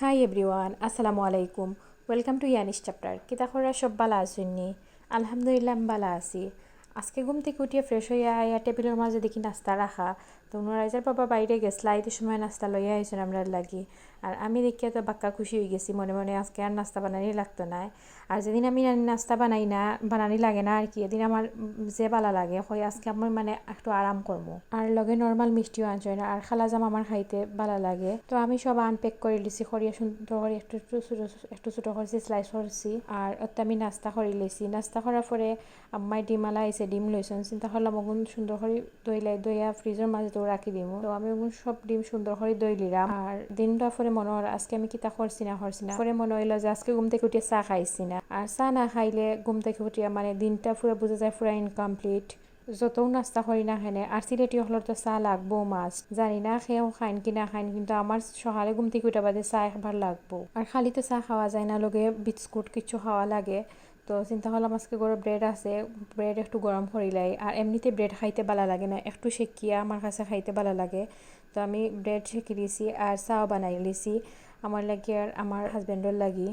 High everyone, আসসালামু আলাইকুম। Welcome to Yanis chapter. কিতা খরা সব বালা আসুননি? আলহামদুলিল্লাহ আমি বালা আছি। আজকে ঘুম থেকে উঠিয়ে ফ্রেশ হইয়া আয়া টেবিলের মাঝে দেখি নাস্তা রাখা। তো নুরাইজার বাবা বাইরে গেছলা, এই সময় নাস্তা লইয়া আইসুন আমরা লাগি। আর আমি দেখিয়া তো বাক্কা খুশি হয়ে গেছি, মনে মনে আজকে আর নাস্তা বানানি লাগতো না। আর যেদিন আমি নাস্তা বানানি লাগে না আর কি, এদিন আমার যে বালা লাগে হয় আজকে আমি মানে একটু আরাম করবো। আর লগে নর্মাল মিষ্টিও আনছয় না, আর খালা জাম আমার খাইতে বালা লাগে। তো আমি সব আনপ্যাক করে লিছি, খরিয়া সুন্দর করে একটু ছোটো করছি, স্লাইস করছি। আর ওতে আমি নাস্তা করে লিছি। নাস্তা করার পরে আম্মাই ডিম আলা আইসে, ডিম লইছেন। চিন্তা করলাম ওগুন সুন্দর করে দইয়া ফ্রিজের মাঝে তো রাখি দিব। তো আমি ওগুন সব ডিম সুন্দর করে দই লিলাম। আর দিনটা পরে মনে হয় আজকে আমি কিতা করছি না পরে মনে হইলো যে আজকে ঘুম থেকে উঠিয়ে চা খাইছি না। আর চা না খাইলে ঘুম থেকে উঠিয়া মানে দিনটা পুরো বোঝা যায় পুরা ইনকমপ্লিট। যতও নাস্তা করি না খানে, আর সিলেটি হলের তো চা লাগবো মাছ। জানি না খেয়েও খাইন কি না খাইন, কিন্তু আমার সকালে ঘুম থেকে উঠা বাদে চা একবার লাগবো। আর খালি তো চা খাওয়া যায় না, লগে বিস্কুট কিছু খাওয়া লাগে। তো চিন্তা করলাম আজকে গরম ব্রেড আছে, ব্রেড একটু গরম করিলাই। আর এমনিতে ব্রেড খাইতে ভালো লাগে না, একটু সেকিয়া আমার কাছে খাইতে ভালো লাগে। তো আমি ব্রেড সেকি দিয়েছি আর চাও বানাই লিছি আমার লাগি আর আমার হাজব্যান্ডের লাগি।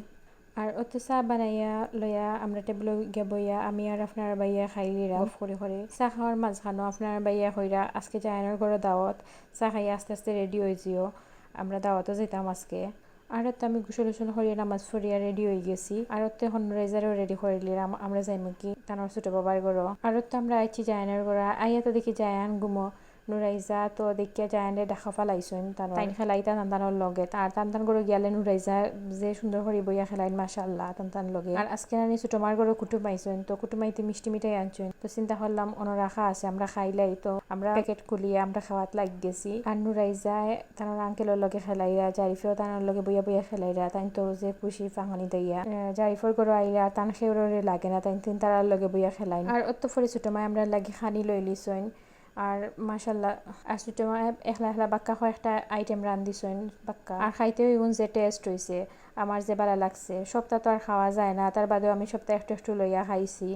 আর অত চা বানাইয়া লইয়া আমরা টেবিল গিয়ে বইয়া আমি আর আপনার বাইয়া খাইলিরা গফ করে চা খাওয়ার মাঝখানো আপনার বাইয়া হইরা আজকে জায়নার ঘরে দাওয়াত। চা খাইয়া আস্তে আস্তে রেডি হয়ে যেও, আমরা দাওয়াতও যেতাম আজকে। আর তো আমি গোসল হরিয়া নামাজ পড়িয়া রেডি হয়ে গেছি। আর তো হনরাইজারও রেডি করিলি আমরা যাইমু কি তানোর ছোট বাবার ঘর। আর তো আমরা আইছি জায়নার ঘর, আইয়া তো দেখি জায়ান গুমো। নুরাইজা তো দেখিয়া জায়ানে দেখা ফেলাইছেন তাইন খেলাইতা তান্তানোর লগে। আর তান্তান করে গিয়ালে নুরাইজা যে সুন্দর করে বইয়া খেলাইন মাশাআল্লাহ তান্তান লগে। আর আজকে আনি ছোট মার ঘরে কুটুম আইছেন, তো কুটুমাইতে মিষ্টি মিঠাই আনছেন। তো চিন্তা করলাম অন রাখা আছে আমরা খাইলাই, তো আমরা প্যাকেট খুলিয়ে আমরা খাওয়াত লাগ গেছি। আর নুরাইজা তানোর আঙ্কেলের লগে খেলাইরা, জারিফেও তানোর লগে বইয়া খেলাইরা। তাই তো যে খুশি ফাঙানি দিয়া জারিফর ঘরে আইরা তান খেউরে লাগে না, তাই তিন তারার লগে বইয়া খেলাইন। আর অত ফরে ছোট মায় আমরা লাগি খানি লই লিছইন। আর মাশাল্লাহ আর ছোট মায় একলা বাক্কা কয়েকটা আইটেম রান্ধিছেন বাক্কা। আর খাইতেও এগুন যে টেস্ট হয়েছে আমার যে ভালো লাগছে। সপ্তাহ তো আর খাওয়া যায় না, তার বাদেও আমি সপ্তাহে একটু লইয়া খাইছি,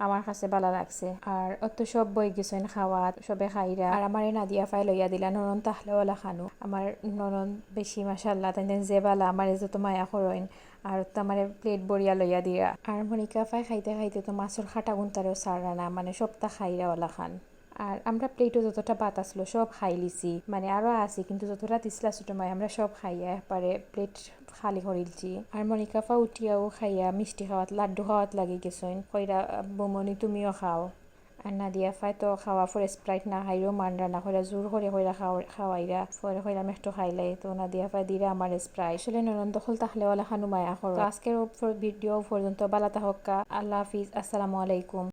আমার কাছে ভালো লাগছে। আর অত সব বই গেছেন খাওয়া, সবে খাইরা। আর আমার এই নাদিয়া ফাই লইয়া দিলা নরন তাহলেওয়ালা খানো। আমার নরন বেশি মাশাল্লাহ তাই যে বালা আমার যত মায়া করইন। আর তো আমার প্লেট বড়িয়া লইয়া দিয়া। আর মনিকা ফাই খাইতে তো মাছের খাটা গুনতারেও সারা না, মানে সপ্তাহ খাইরা ওলা খান। আর আমরা প্লেটও যতটা ভাত আসলো সব খাই লিছি, মানে আরও আছি কিন্তু যতটা দিছিলা ছোটো মায় আমরা সব খাইয়া একবারে প্লেট খালি করিলছি। আর মনিকাফা উঠিয়াও খাইয়া মিষ্টি খাওয়াত লাড্ডু খাওয়াত লাগি গেছেন, কইরা বৌমনি তুমিও খাও। আর নাদিয়া ফাই তো খাওয়া পরে স্প্রাইট না খাইলেও মানরা না কইরা জোর করে খাওয়াইরা পরে কইরাম একটু খাইলাই। তো নাদিয়া ফাই দিরা আমার স্প্রাইট। আসলে নরন দখল তাহলে ওলা খানু মায়া করো। আজকের ভিডিও পর্যন্ত বালাতা হক্কা। আল্লাহ হাফিজ, আসসালামু আলাইকুম।